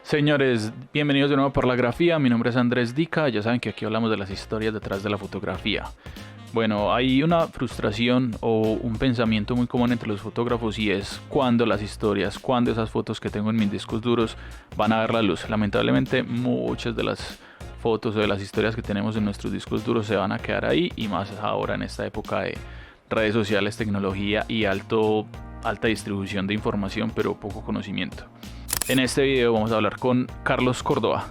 Señores, bienvenidos de nuevo por la grafía. Mi nombre es Andrés Dica. Ya saben que aquí hablamos de las historias detrás de la fotografía. Bueno, hay una frustración o un pensamiento muy común entre los fotógrafos y es cuándo las historias, cuándo esas fotos que tengo en mis discos duros van a ver la luz. Lamentablemente muchas de las fotos o de las historias que tenemos en nuestros discos duros se van a quedar ahí, y más ahora en esta época de redes sociales, tecnología y alta distribución de información pero poco conocimiento. En este video vamos a hablar con Carlos Córdoba.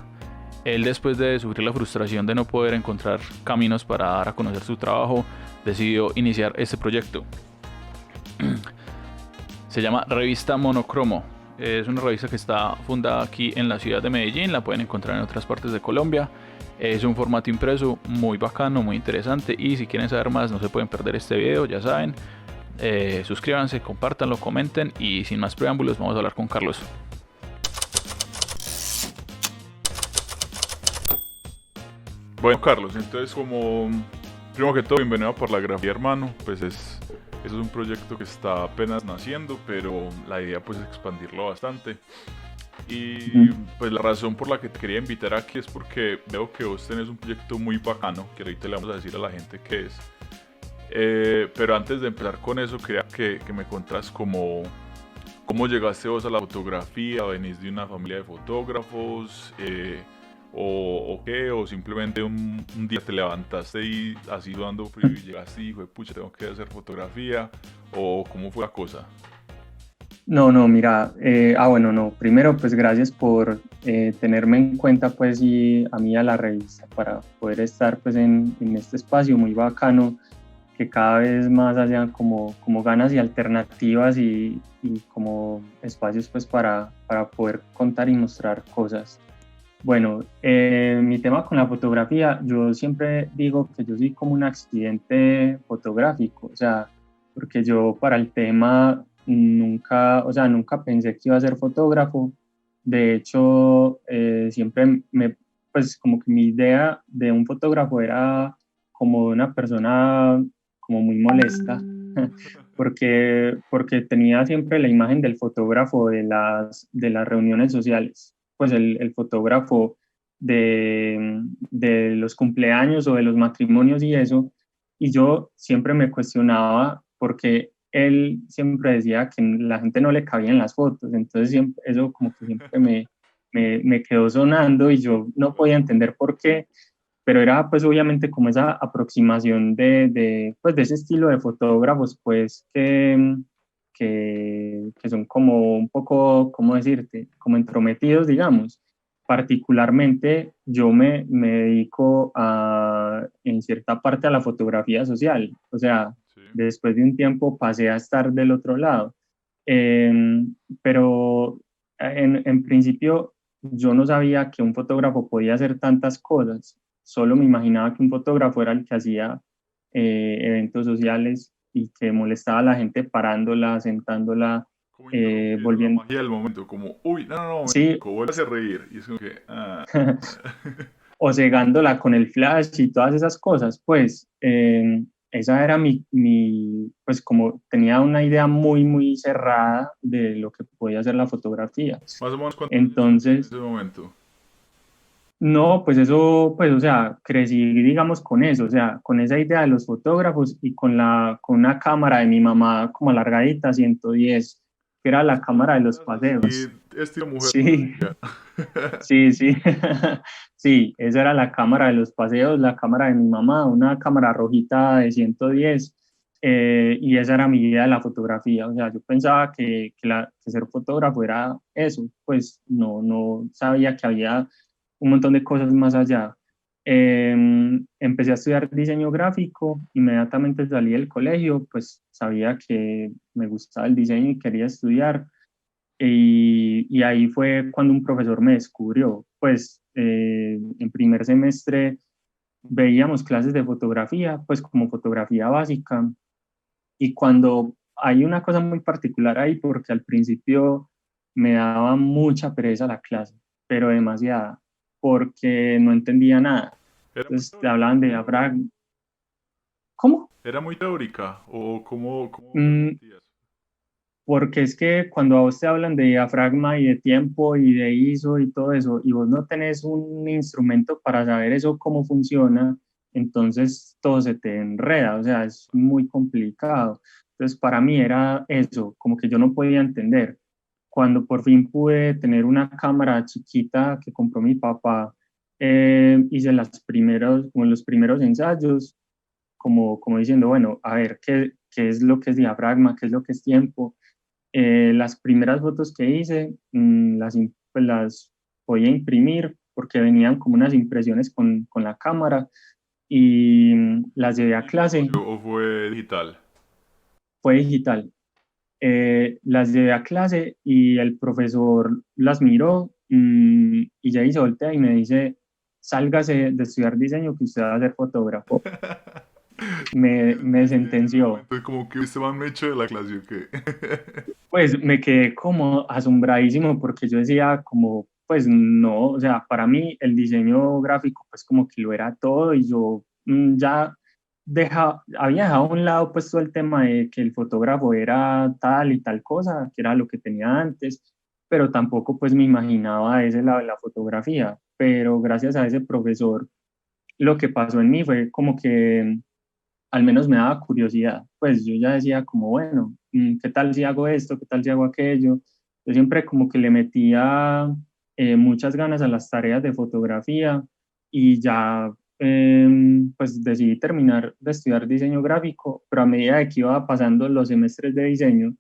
Él, después de sufrir la frustración de no poder encontrar caminos para dar a conocer su trabajo, decidió iniciar este proyecto. Se llama Revista Monocromo. Es una revista que está fundada aquí en la ciudad de Medellín. La pueden encontrar en otras partes de Colombia. Es un formato impreso muy bacano, muy interesante. Y si quieren saber más, no se pueden perder este video, ya saben. Suscríbanse, compártanlo, comenten. Y sin más preámbulos, vamos a hablar con Carlos. Bueno, Carlos, entonces primero que todo, bienvenido por la grafía, hermano. Eso es un proyecto que está apenas naciendo, pero la idea pues es expandirlo bastante. Y pues la razón por la que te quería invitar aquí es porque veo que vos tenés un proyecto muy bacano, que ahorita le vamos a decir a la gente qué es. Pero antes de empezar con eso, quería que me contas cómo llegaste vos a la fotografía. ¿Venís de una familia de fotógrafos? ¿O qué? ¿O simplemente un día te levantaste y así dando frío y llegaste y fue, pucha, tengo que hacer fotografía? ¿O cómo fue la cosa? No, mira, bueno, no, primero pues gracias por tenerme en cuenta pues y a mí y a la revista para poder estar pues en este espacio muy bacano, que cada vez más haya como ganas y alternativas y como espacios pues para poder contar y mostrar cosas. Bueno, mi tema con la fotografía, yo siempre digo que yo soy como un accidente fotográfico, o sea, porque yo para el tema nunca, o sea, nunca pensé que iba a ser fotógrafo. De hecho, pues como que mi idea de un fotógrafo era como una persona como muy molesta, porque tenía siempre la imagen del fotógrafo de las reuniones sociales, pues el fotógrafo de los cumpleaños o de los matrimonios y eso, y yo siempre me cuestionaba porque él siempre decía que la gente no le cabía en las fotos, entonces eso como que siempre me quedó sonando y yo no podía entender por qué, pero era pues obviamente como esa aproximación pues, de ese estilo de fotógrafos pues que son como un poco, ¿cómo decirte? Como entrometidos, digamos. Particularmente yo me dedico en cierta parte a la fotografía social, o sea, Sí. después de un tiempo pasé a estar del otro lado. Eh, pero en principio yo no sabía que un fotógrafo podía hacer tantas cosas, solo me imaginaba que un fotógrafo era el que hacía eventos sociales y que molestaba a la gente parándola, sentándola, Como interrumpiendo la volviendo, magia del momento, como, uy, no, no, no, sí, momentico, vuelve a reír. Y es como que, o cegándola con el flash y todas esas cosas, pues esa era pues como tenía una idea muy, muy cerrada de lo que podía hacer la fotografía. Más o menos, ¿cuántos años tenías en Entonces, ese momento? no, pues eso, pues, o sea, crecí, digamos, con eso, o sea, con esa idea de los fotógrafos y con una cámara de mi mamá como alargadita, 110, que era la cámara de los Así, paseos. estilo mujer Sí, todavía. sí. Sí, esa era la cámara de los paseos, la cámara de mi mamá, una cámara rojita de 110, y esa era mi idea de la fotografía. O sea, yo pensaba que ser fotógrafo era eso, pues no sabía que había un montón de cosas más allá. Empecé a estudiar diseño gráfico, inmediatamente salí del colegio, pues sabía que me gustaba el diseño y quería estudiar. Y ahí fue cuando un profesor me descubrió. Pues en primer semestre veíamos clases de fotografía, pues como fotografía básica. Y cuando hay una cosa muy particular ahí, porque al principio me daba mucha pereza la clase, pero demasiada, porque no entendía nada. Era muy Entonces te teórica. hablaban de diafragma. ¿Cómo? ¿Era muy teórica? ¿O cómo vos lo Mm, sentías? porque es que cuando a vos te hablan de diafragma y de tiempo y de ISO y todo eso, y vos no tenés un instrumento para saber eso cómo funciona, entonces todo se te enreda, o sea, es muy complicado. Entonces para mí era eso, como que yo no podía entender. Cuando por fin pude tener una cámara chiquita que compró mi papá, hice como los primeros ensayos, como diciendo, bueno, a ver, ¿qué es lo que es diafragma? ¿Qué es lo que es tiempo? Las primeras fotos que hice, pues las podía imprimir porque venían como unas impresiones con la cámara y las llevé a clase, ¿O fue digital? fue digital. Las llevé a clase y el profesor las miró y ya se voltea y me dice, sálgase de estudiar diseño que usted va a ser fotógrafo. Me En ese sentenció. momento, como que este man me echó de la clase, ¿o qué? Pues me quedé como asombradísimo porque yo decía como, pues no, o sea, para mí el diseño gráfico pues como que lo era todo y yo ya había dejado a un lado pues todo el tema de que el fotógrafo era tal y tal cosa, que era lo que tenía antes, pero tampoco pues me imaginaba ese lado de la fotografía, pero gracias a ese profesor lo que pasó en mí fue como que al menos me daba curiosidad. Pues yo ya decía como, bueno, ¿qué tal si hago esto? ¿Qué tal si hago aquello? Yo siempre como que le metía muchas ganas a las tareas de fotografía y ya pues decidí terminar de estudiar diseño gráfico, pero a medida de que iba pasando los semestres de diseño,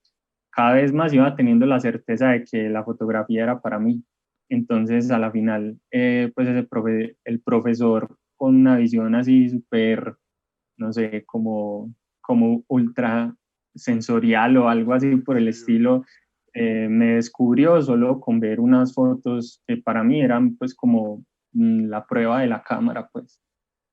cada vez más iba teniendo la certeza de que la fotografía era para mí. Entonces, a la final, pues el profesor con una visión así súper, no sé, como ultra sensorial o algo así por el Sí, estilo, me descubrió solo con ver unas fotos que para mí eran pues como la prueba de la cámara, pues.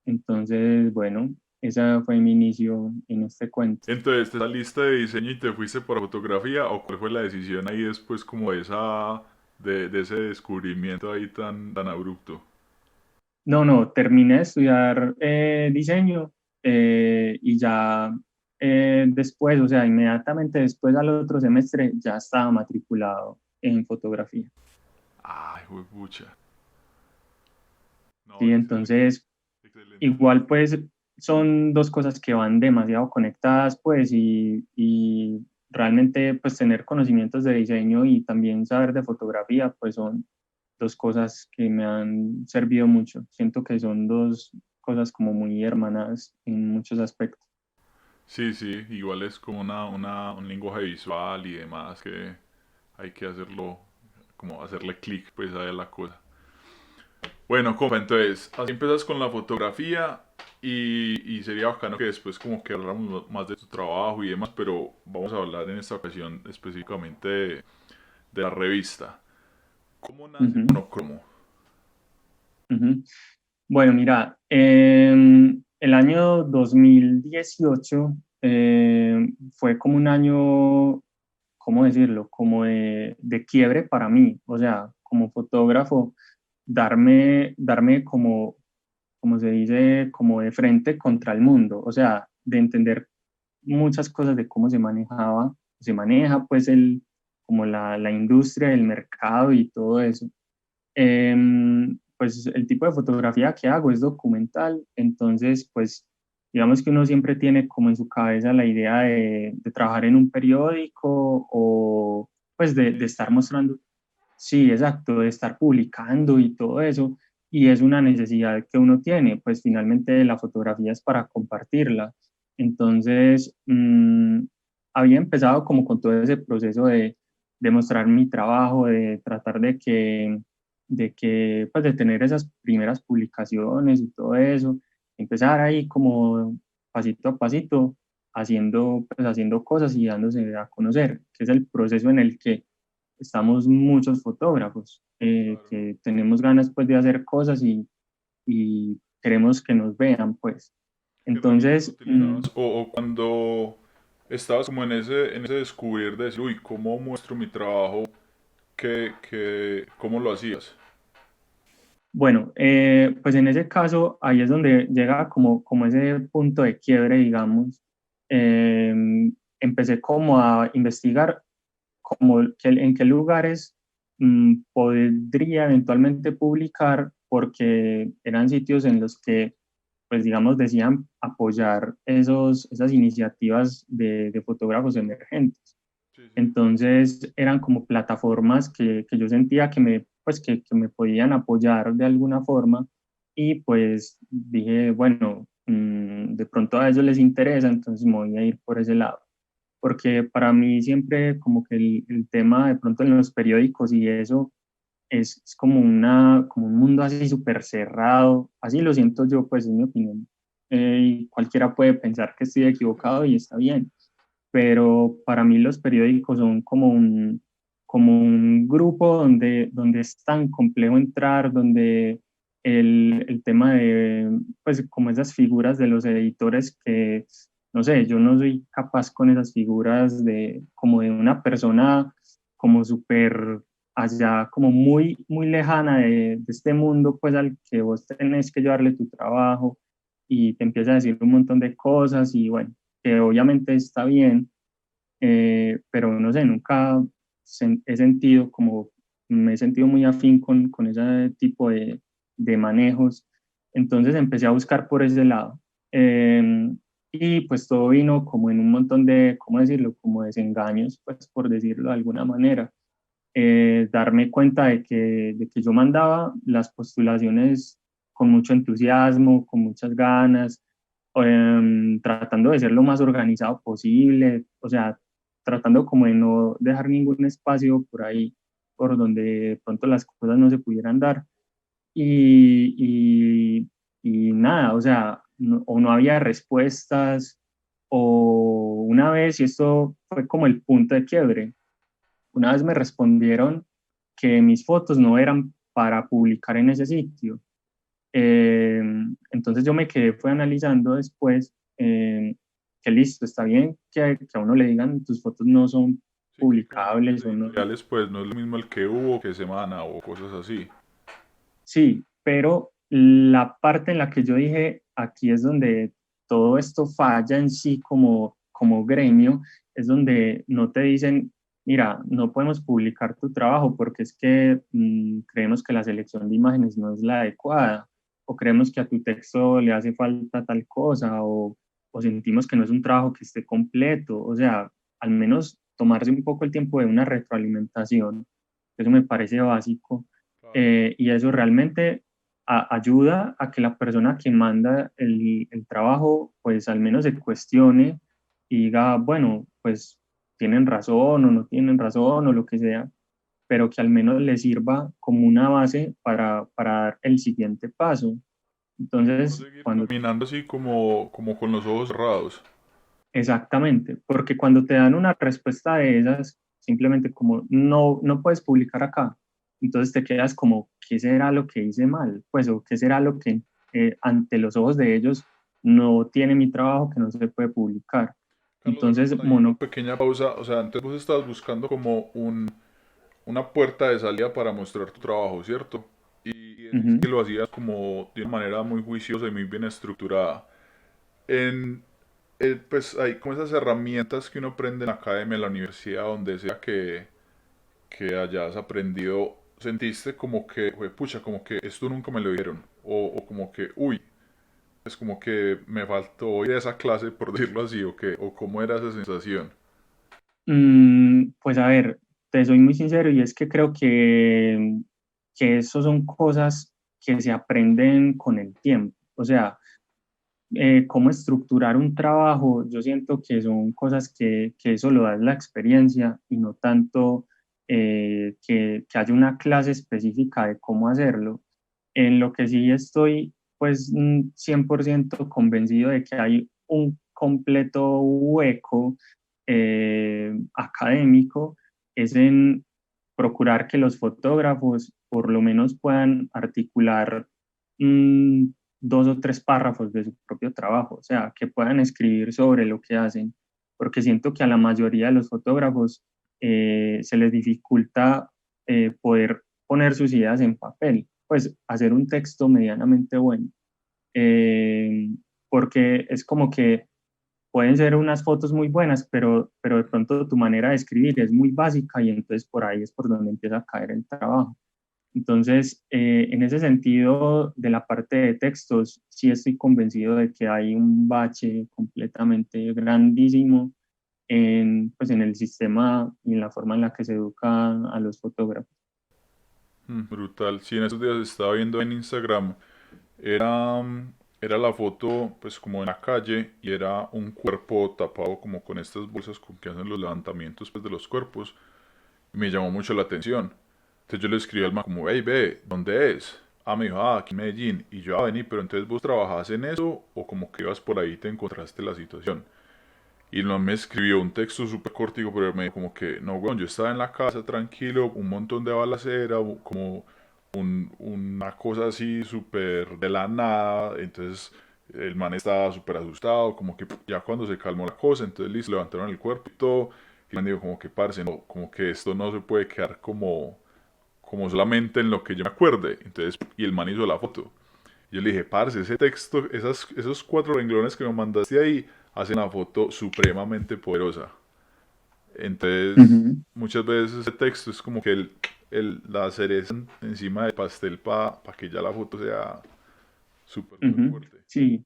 Entonces, bueno, ese fue mi inicio en este cuento. entonces, ¿te saliste de diseño y te fuiste por fotografía? ¿O cuál fue la decisión ahí después como de ese descubrimiento ahí tan abrupto? No, no, terminé de estudiar diseño y ya después, o sea, inmediatamente después al otro semestre ya estaba matriculado en fotografía. Ay, pucha. No, Sí, excelente. entonces Excelente, igual excelente. pues son dos cosas que van demasiado conectadas pues y realmente pues tener conocimientos de diseño y también saber de fotografía pues son dos cosas que me han servido mucho. Siento que son dos cosas como muy hermanas en muchos aspectos. Sí, sí, igual es como un lenguaje visual y demás que hay que hacerlo, como hacerle clic pues a la cosa. Bueno, compa, entonces, así empiezas con la fotografía y sería bacano que después como que habláramos más de tu trabajo y demás, pero vamos a hablar en esta ocasión específicamente de la revista. ¿Cómo nace Ujú, Monocromo? ujú. Bueno, mira, el año 2018 fue como un año, ¿cómo decirlo? Como de quiebre para mí, o sea, como fotógrafo, darme como se dice, como de frente contra el mundo, o sea, de entender muchas cosas de cómo se maneja pues como la industria, el mercado y todo eso. Pues el tipo de fotografía que hago es documental, entonces pues digamos que uno siempre tiene como en su cabeza la idea de trabajar en un periódico o pues de estar Edición. mostrando, sí, exacto, de estar publicando y todo eso, y es una necesidad que uno tiene, pues finalmente la fotografía es para compartirla. Entonces, había empezado como con todo ese proceso de mostrar mi trabajo, de tratar pues de tener esas primeras publicaciones y todo eso, empezar ahí como pasito a pasito, haciendo cosas y dándose a conocer, que es el proceso en el que estamos muchos fotógrafos Claro. que tenemos ganas pues de hacer cosas y queremos que nos vean pues. ¿Qué herramientas Entonces, utilizabas? O cuando estabas como en ese descubrir de decir, uy, ¿cómo muestro mi trabajo? ¿Cómo lo hacías? bueno, pues en ese caso ahí es donde llega como ese punto de quiebre, digamos. Eh, Empecé como a investigar como en qué lugares podría eventualmente publicar, porque eran sitios en los que, pues digamos, decían apoyar esas iniciativas de fotógrafos emergentes. Sí, sí. Entonces eran como plataformas que yo sentía que me podían apoyar de alguna forma, y pues dije, bueno, de pronto a ellos les interesa, entonces me voy a ir por ese lado. Porque para mí siempre como que el tema de pronto en los periódicos y eso es como, como un mundo así súper cerrado, así lo siento yo, pues es mi opinión. Y cualquiera puede pensar que estoy equivocado y está bien, pero para mí los periódicos son como un grupo donde es tan complejo entrar, donde el tema de, pues como esas figuras de los editores que, no sé, yo no soy capaz con esas figuras de, como de una persona como súper allá, como muy lejana de este mundo, pues al que vos tenés que llevarle tu trabajo y te empieza a decir un montón de cosas y bueno, que obviamente está bien, pero no sé, nunca he sentido como, me he sentido muy afín con ese tipo de manejos, entonces empecé a buscar por ese lado. Y pues todo vino como en un montón de, ¿cómo decirlo? Como desengaños, pues por decirlo de alguna manera. Darme cuenta de que yo mandaba las postulaciones con mucho entusiasmo, con muchas ganas, tratando de ser lo más organizado posible, o sea, tratando como de no dejar ningún espacio por ahí por donde de pronto las cosas no se pudieran dar. Y nada, o sea, o no había respuestas, o una vez, y esto fue como el punto de quiebre, una vez me respondieron que mis fotos no eran para publicar en ese sitio. Eh, entonces yo me quedé, fue analizando después, que listo, está bien que a uno le digan tus fotos no son Sí, que como nombres publicables o no. editoriales, pues no es lo mismo el que hubo, que semana o cosas así. Sí, pero la parte en la que yo dije, aquí es donde todo esto falla en sí como gremio, es donde no te dicen, mira, no podemos publicar tu trabajo porque es que creemos que la selección de imágenes no es la adecuada, o creemos que a tu texto le hace falta tal cosa, o sentimos que no es un trabajo que esté completo. O sea, al menos tomarse un poco el tiempo de una retroalimentación, eso me parece básico, Claro. y eso realmente ayuda a que la persona que manda el trabajo, pues al menos se cuestione y diga, bueno, pues tienen razón o no tienen razón o lo que sea, pero que al menos le sirva como una base para dar el siguiente paso. No Entonces, seguir cuando caminando así como con los ojos cerrados. exactamente, porque cuando te dan una respuesta de esas, simplemente como no puedes publicar acá, entonces te quedas como, ¿qué será lo que hice mal? Pues, o qué será lo que ante los ojos de ellos no tiene mi trabajo que no se puede publicar. Carlos, Entonces, hagamos ahí una pequeña pausa. O sea, entonces vos estás buscando como una puerta de salida para mostrar tu trabajo, ¿cierto? Y decís que ujú, lo hacías como de una manera muy juiciosa y muy bien estructurada. En, pues hay como esas herramientas que uno aprende en la academia, en la universidad, donde sea que hayas aprendido, sentiste como que, pucha, como que esto nunca me lo dijeron. O como que, uy, es como que me faltó ir a esa clase, por decirlo así, o cómo era esa sensación. Pues a ver, te soy muy sincero y es que creo que eso son cosas que se aprenden con el tiempo. O sea, cómo estructurar un trabajo, yo siento que son cosas que eso lo da la experiencia y no tanto que haya una clase específica de cómo hacerlo. En lo que sí estoy, pues, 100% convencido de que hay un completo hueco académico, es en procurar que los fotógrafos por lo menos puedan articular mm, dos o tres párrafos de su propio trabajo, o sea, que puedan escribir sobre lo que hacen, porque siento que a la mayoría de los fotógrafos se les dificulta poder poner sus ideas en papel, pues hacer un texto medianamente bueno, eh, porque es como que pueden ser unas fotos muy buenas, pero de pronto tu manera de escribir es muy básica y entonces por ahí es por donde empieza a caer el trabajo. Entonces, en ese sentido, de la parte de textos, sí estoy convencido de que hay un bache completamente grandísimo pues en el sistema y en la forma en la que se educan a los fotógrafos. Brutal. Sí, en esos días estaba viendo en Instagram. Era, era la foto, pues como en la calle, y era un cuerpo tapado como con estas bolsas con que hacen los levantamientos pues, de los cuerpos. Y me llamó mucho la atención. Entonces yo le escribí al man como, hey, ve, ¿dónde es? Ah, me dijo, aquí en Medellín. Y yo, vení, pero entonces vos trabajás en eso o como que ibas por ahí y te encontraste la situación. Y el man me escribió un texto súper cortico, pero me dijo como que, no, weón, yo estaba en la casa tranquilo, un montón de balacera, como una cosa así súper de la nada. Entonces el man estaba súper asustado, como que ya cuando se calmó la cosa, entonces listo, levantaron el cuerpo y todo. Y el man dijo como que, parce, no, como que esto no se puede quedar como solamente en lo que yo me acuerde. Entonces, y el man hizo la foto. Yo le dije, parce, ese texto, esos 4 renglones que me mandaste ahí, hacen una foto supremamente poderosa. Entonces, Ujú, muchas veces ese texto es como que la cereza encima del pastel para que ya la foto sea súper, súper ujú. fuerte. Sí,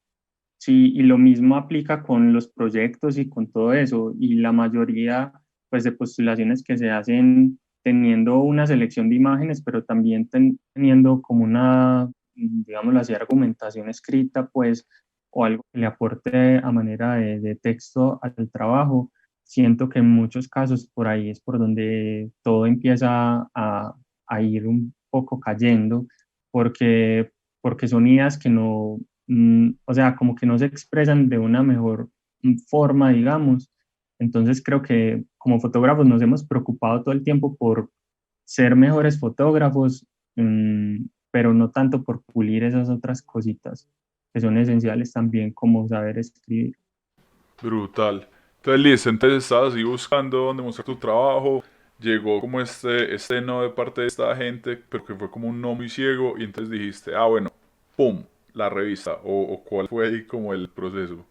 sí, y lo mismo aplica con los proyectos y con todo eso. Y la mayoría, pues, de postulaciones que se hacen teniendo una selección de imágenes, pero también teniendo como una, digámoslo así, argumentación escrita, pues, o algo que le aporte a manera de texto al trabajo. Siento que en muchos casos por ahí es por donde todo empieza a ir un poco cayendo, porque, porque son ideas que no, o sea, como que no se expresan de una mejor forma, digamos. Entonces creo que como fotógrafos nos hemos preocupado todo el tiempo por ser mejores fotógrafos, pero no tanto por pulir esas otras cositas que son esenciales también, como saber escribir. Brutal. Entonces, listo, entonces estabas así buscando dónde mostrar tu trabajo. Llegó como este no de parte de esta gente, pero que fue como un no muy ciego. Y entonces dijiste, ah, bueno, pum, la revista. O cuál fue ahí como el proceso.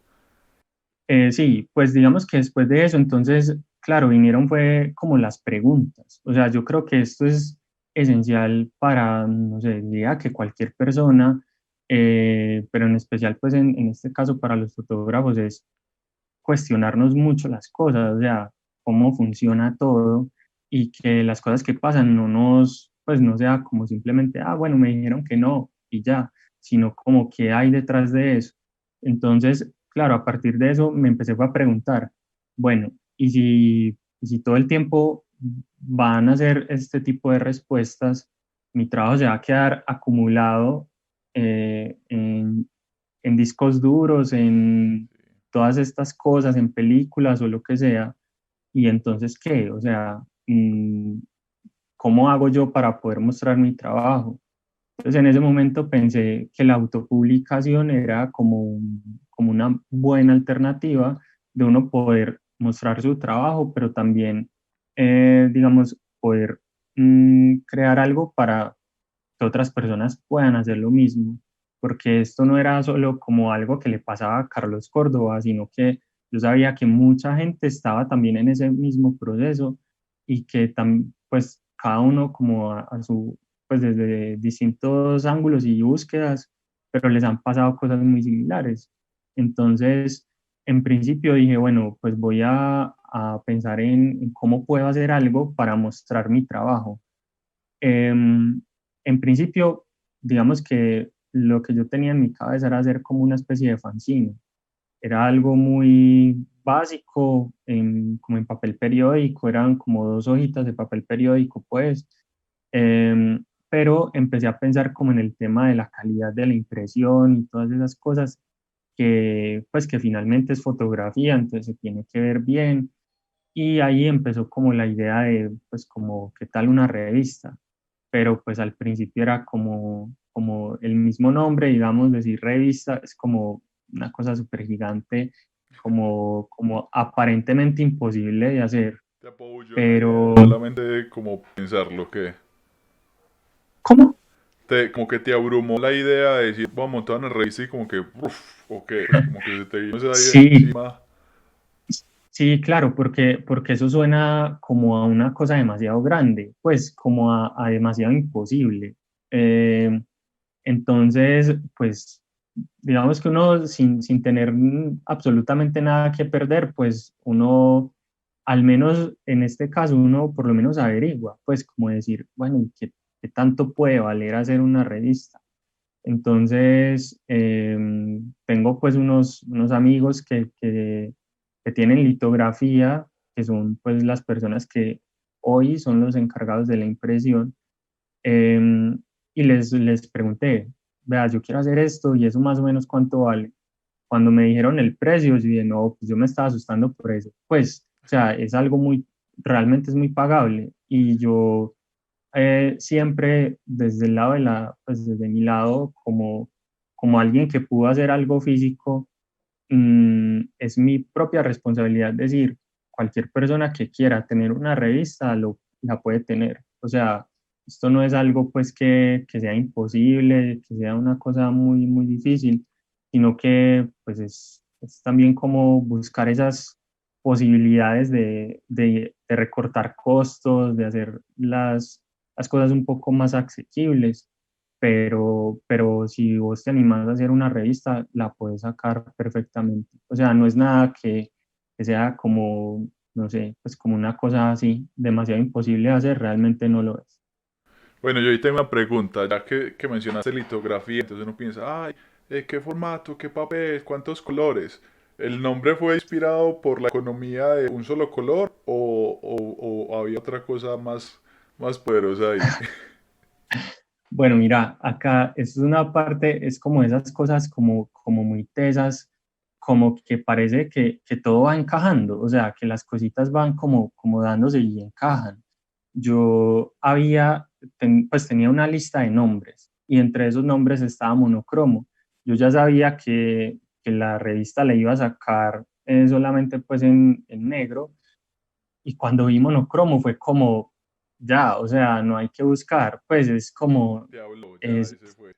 Sí, pues digamos que después de eso, entonces, claro, vinieron fue como las preguntas. O sea, yo creo que esto es esencial para, no sé, diría que cualquier persona, pero en especial, pues en este caso para los fotógrafos es cuestionarnos mucho las cosas, o sea, cómo funciona todo y que las cosas que pasan no nos, pues no sea como simplemente, ah, bueno, me dijeron que no y ya, sino como qué hay detrás de eso. Entonces, claro, a partir de eso me empecé a preguntar, bueno, ¿y si todo el tiempo van a hacer este tipo de respuestas, mi trabajo se va a quedar acumulado eh, en, en discos duros, en todas estas cosas, en películas o lo que sea? Y entonces, ¿qué? O sea, ¿cómo hago yo para poder mostrar mi trabajo? Entonces, en ese momento pensé que la autopublicación era como una buena alternativa de uno poder mostrar su trabajo, pero también, digamos, poder crear algo para que otras personas puedan hacer lo mismo, porque esto no era solo como algo que le pasaba a Carlos Córdoba, sino que yo sabía que mucha gente estaba también en ese mismo proceso y que pues cada uno como a su, pues desde distintos ángulos y búsquedas, pero les han pasado cosas muy similares. Entonces, en principio dije, bueno, pues voy a pensar en cómo puedo hacer algo para mostrar mi trabajo. En principio, digamos que lo que yo tenía en mi cabeza era hacer como una especie de fanzine. Era algo muy básico, como en papel periódico, eran como 2 hojitas de papel periódico, pues. Pero empecé a pensar como en el tema de la calidad de la impresión y todas esas cosas que, pues, que finalmente es fotografía, entonces se tiene que ver bien. Y ahí empezó como la idea de, pues, como, ¿qué tal una revista? Pero pues al principio era como el mismo nombre, digamos, decir revista, es como una cosa súper gigante, como aparentemente imposible de hacer, Te apoyo la idea, pero solamente como pensarlo que ¿cómo? como que te abrumó la idea de decir, vamos a montar una revista y como que, uff, ok, pues como que se te vino esa idea Sí, encima. Sí, claro, porque eso suena como a una cosa demasiado grande, pues como a demasiado imposible. Eh, entonces, pues digamos que uno sin tener absolutamente nada que perder, pues uno, al menos en este caso, uno por lo menos averigua, pues como decir, bueno, ¿y qué tanto puede valer hacer una revista? Entonces, tengo pues unos amigos que tienen litografía, que son pues las personas que hoy son los encargados de la impresión, y les pregunté, vea, yo quiero hacer esto y eso más o menos cuánto vale. Cuando me dijeron el precio, yo dije, no, pues yo me estaba asustando por eso. Pues, o sea, es algo muy, realmente es muy pagable. Y yo siempre desde el lado de pues desde mi lado, como alguien que pudo hacer algo físico, es mi propia responsabilidad decir, cualquier persona que quiera tener una revista la puede tener. O sea, esto no es algo pues que sea imposible, que sea una cosa muy, muy difícil, sino que pues es también como buscar esas posibilidades de recortar costos, de hacer las cosas un poco más asequibles, pero si vos te animás a hacer una revista, la puedes sacar perfectamente. O sea, no es nada que sea como, no sé, pues como una cosa así demasiado imposible de hacer, realmente no lo es. Bueno, yo ahí tengo una pregunta, ya que mencionaste litografía, entonces uno piensa, ay, ¿qué formato, qué papel, cuántos colores? ¿El nombre fue inspirado por la economía de un solo color o había otra cosa más poderosa ahí? Bueno, mira, acá es una parte, es como esas cosas como muy tesas, como que parece que todo va encajando, o sea, que las cositas van como dándose y encajan. Yo pues tenía una lista de nombres y entre esos nombres estaba monocromo. Yo ya sabía que la revista la iba a sacar solamente pues en negro, y cuando vi monocromo fue como, ya, o sea, no hay que buscar, pues es como, Diablo, ya es, ese fue.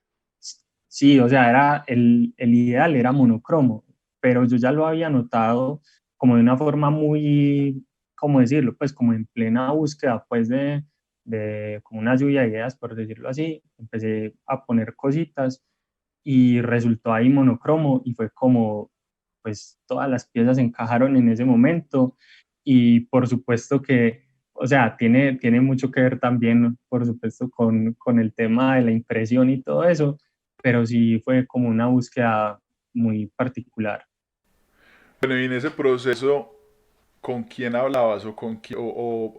sí, o sea, el ideal era monocromo, pero yo ya lo había notado como de una forma muy, ¿cómo decirlo? Pues como en plena búsqueda, pues de como una lluvia de ideas, por decirlo así, empecé a poner cositas y resultó ahí monocromo y fue como, pues todas las piezas encajaron en ese momento y por supuesto que, o sea, tiene mucho que ver también, por supuesto, con el tema de la impresión y todo eso, pero sí fue como una búsqueda muy particular. Bueno, y en ese proceso, ¿con quién hablabas o con quién,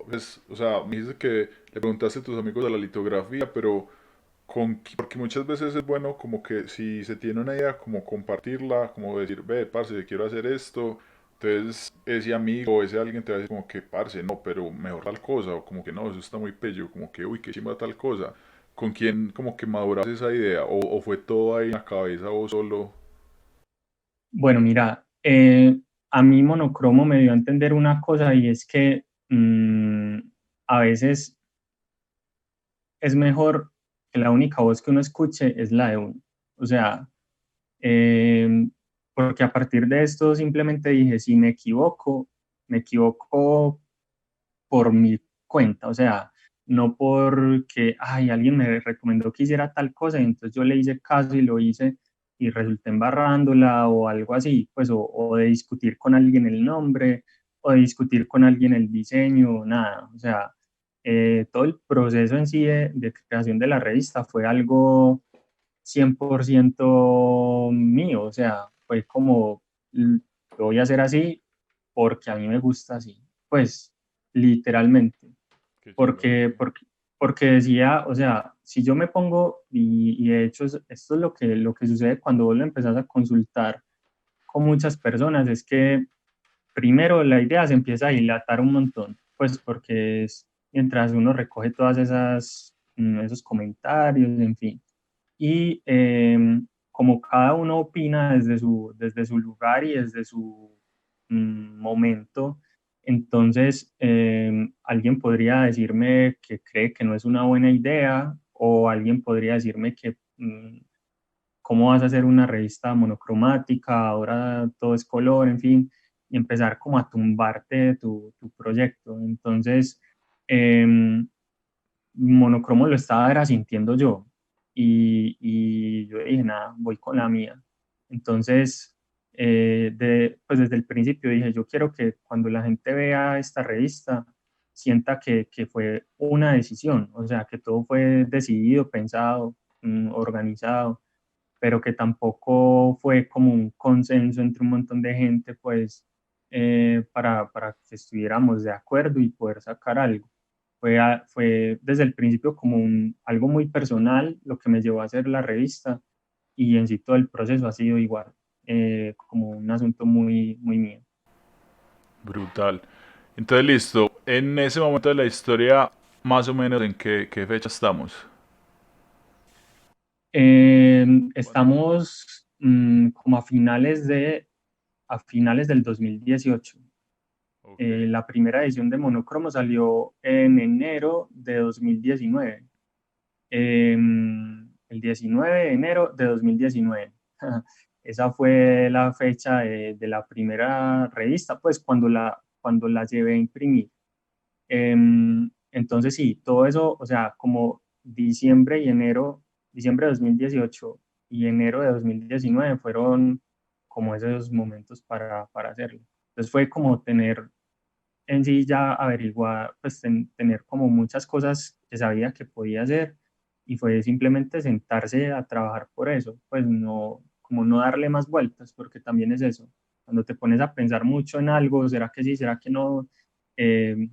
pues, o sea, me dices que le preguntaste a tus amigos de la litografía, pero porque muchas veces es bueno como que si se tiene una idea, como compartirla, como decir, ve, parce, quiero hacer esto, entonces ese amigo o ese alguien te va a decir como que, parce, no, pero mejor tal cosa, o como que no, eso está muy pello, como que, uy, qué chimba tal cosa. ¿Con quién como que maduraste esa idea? O fue todo ahí en la cabeza vos solo? Bueno, mira, a mí monocromo me dio a entender una cosa y es que a veces es mejor que la única voz que uno escuche es la de uno. O sea, eh, porque a partir de esto simplemente dije, si me equivoco por mi cuenta, o sea, no porque, ay, alguien me recomendó que hiciera tal cosa y entonces yo le hice caso y lo hice y resulté embarrándola o algo así, pues, o de discutir con alguien el nombre o de discutir con alguien el diseño, nada, o sea, todo el proceso en sí de creación de la revista fue algo 100% mío, o sea, fue como, lo voy a hacer así porque a mí me gusta así, pues literalmente, Qué chimba, sí. porque decía, o sea, si yo me pongo, y de hecho esto es lo que sucede cuando vos lo empezás a consultar con muchas personas, es que primero la idea se empieza a dilatar un montón, pues porque es mientras uno recoge todas esos comentarios, en fin, y como cada uno opina desde su lugar y desde su momento, entonces alguien podría decirme que cree que no es una buena idea o alguien podría decirme que cómo vas a hacer una revista monocromática, ahora todo es color, en fin. y empezar como a tumbarte de tu proyecto. Entonces, monocromo lo estaba era sintiendo yo y yo dije, nada, voy con la mía. Entonces, pues desde el principio dije, yo quiero que cuando la gente vea esta revista, sienta que fue una decisión, o sea, que todo fue decidido, pensado, organizado, pero que tampoco fue como un consenso entre un montón de gente, pues, para que estuviéramos de acuerdo y poder sacar algo. Fue desde el principio como algo muy personal lo que me llevó a hacer la revista y en sí todo el proceso ha sido igual, como un asunto muy, muy mío. Brutal. Entonces, listo. En ese momento de la historia, más o menos, ¿en qué fecha estamos? Estamos como a finales del 2018. Ok, La primera edición de Monocromo salió en enero de 2019. El 19 de enero de 2019. Esa fue la fecha de la primera revista, pues cuando la llevé a imprimir. Entonces sí, todo eso, o sea, como diciembre de 2018 y enero de 2019 fueron como esos momentos para hacerlo. Entonces fue como tener en sí ya averiguar, pues tener como muchas cosas que sabía que podía hacer y fue simplemente sentarse a trabajar por eso, pues no, como no darle más vueltas, porque también es eso, cuando te pones a pensar mucho en algo, ¿será que sí, será que no? Eh,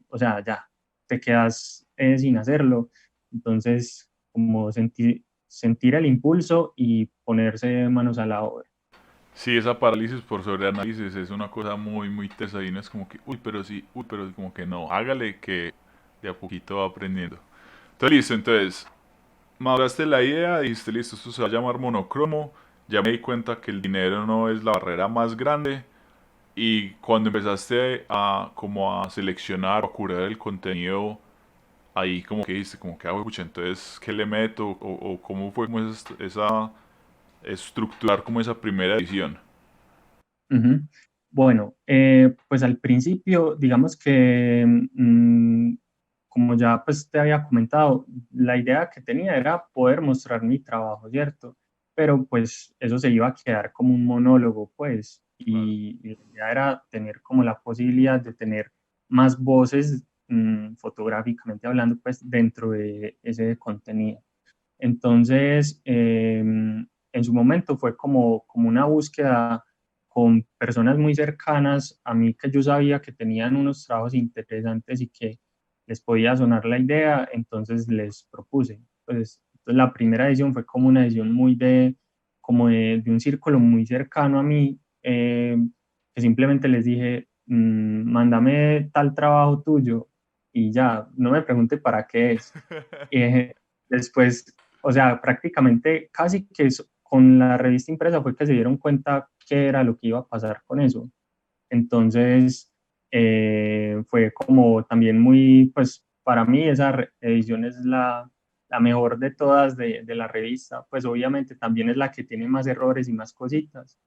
o sea, ya, te quedas sin hacerlo, entonces como sentir el impulso y ponerse manos a la obra. sí, esa parálisis por sobreanálisis es una cosa muy, muy tesa y no es como que, uy, pero sí, uy, pero sí, como que no, hágale que de a poquito va aprendiendo. Entonces, listo, entonces, maduraste la idea, dijiste, listo, esto se va a llamar monocromo, ya me di cuenta que el dinero no es la barrera más grande y cuando empezaste a como a seleccionar o a curar el contenido, ahí como que dijiste, como que, ah, pucha, entonces, ¿qué le meto? O cómo fue como esa estructurar como esa primera edición. Ujú. Bueno, pues al principio, digamos que, como ya pues te había comentado, la idea que tenía era poder mostrar mi trabajo, ¿cierto? Pero pues eso se iba a quedar como un monólogo, pues, Claro. y la idea era tener como la posibilidad de tener más voces, fotográficamente hablando, pues, dentro de ese contenido. Entonces, en su momento fue como una búsqueda con personas muy cercanas a mí que yo sabía que tenían unos trabajos interesantes y que les podía sonar la idea, entonces les propuse. Pues, entonces la primera edición fue como una edición muy como de un círculo muy cercano a mí, que simplemente les dije, mándame tal trabajo tuyo y ya, no me pregunte para qué es. Eh, Después, o sea, prácticamente casi que con la revista impresa fue que se dieron cuenta qué era lo que iba a pasar con eso. Entonces, fue como también muy, pues para mí esa edición es la mejor de todas de la revista, pues obviamente también es la que tiene más errores y más cositas,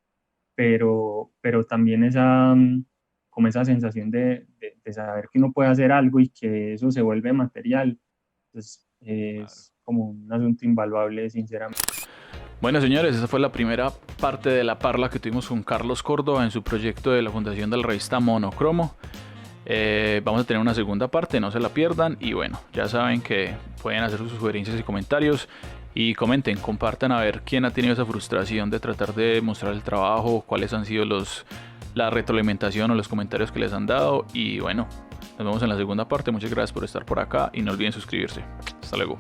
pero también como esa sensación de saber que uno puede hacer algo y que eso se vuelve material, pues Claro. es como un asunto invaluable, sinceramente. Bueno, señores, esa fue la primera parte de la parla que tuvimos con Carlos Córdoba en su proyecto de la fundación de la revista Monocromo. Vamos a tener una segunda parte, no se la pierdan. Y bueno, ya saben que pueden hacer sus sugerencias y comentarios. Y comenten, compartan a ver quién ha tenido esa frustración de tratar de mostrar el trabajo, cuáles han sido la retroalimentación o los comentarios que les han dado. Y bueno, nos vemos en la segunda parte. Muchas gracias por estar por acá y no olviden suscribirse. Hasta luego.